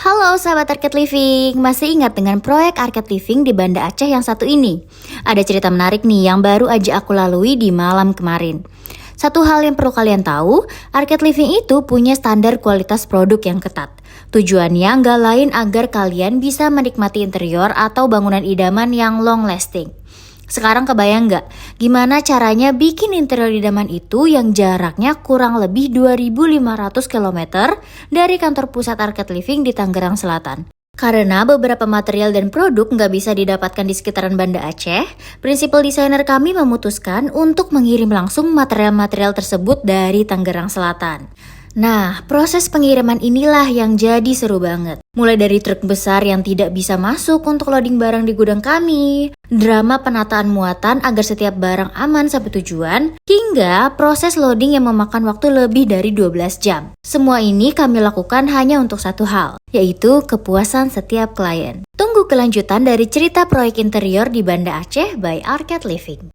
Halo sahabat Arcade Living, masih ingat dengan proyek Arcade Living di Banda Aceh yang satu ini? Ada cerita menarik nih yang baru aja aku lalui di malam kemarin. Satu hal yang perlu kalian tahu, Arcade Living itu punya standar kualitas produk yang ketat. Tujuannya nggak lain agar kalian bisa menikmati interior atau bangunan idaman yang long lasting. Sekarang kebayang nggak gimana caranya bikin interior idaman itu yang jaraknya kurang lebih 2.500 km dari kantor pusat Arcade Living di Tangerang Selatan. Karena beberapa material dan produk nggak bisa didapatkan di sekitaran Banda Aceh, prinsipal desainer kami memutuskan untuk mengirim langsung material-material tersebut dari Tangerang Selatan. Nah, proses pengiriman inilah yang jadi seru banget. Mulai dari truk besar yang tidak bisa masuk untuk loading barang di gudang kami, drama penataan muatan agar setiap barang aman sampai tujuan, hingga proses loading yang memakan waktu lebih dari 12 jam. Semua ini kami lakukan hanya untuk satu hal, yaitu kepuasan setiap klien. Tunggu kelanjutan dari cerita proyek interior di Banda Aceh by Arcade Living.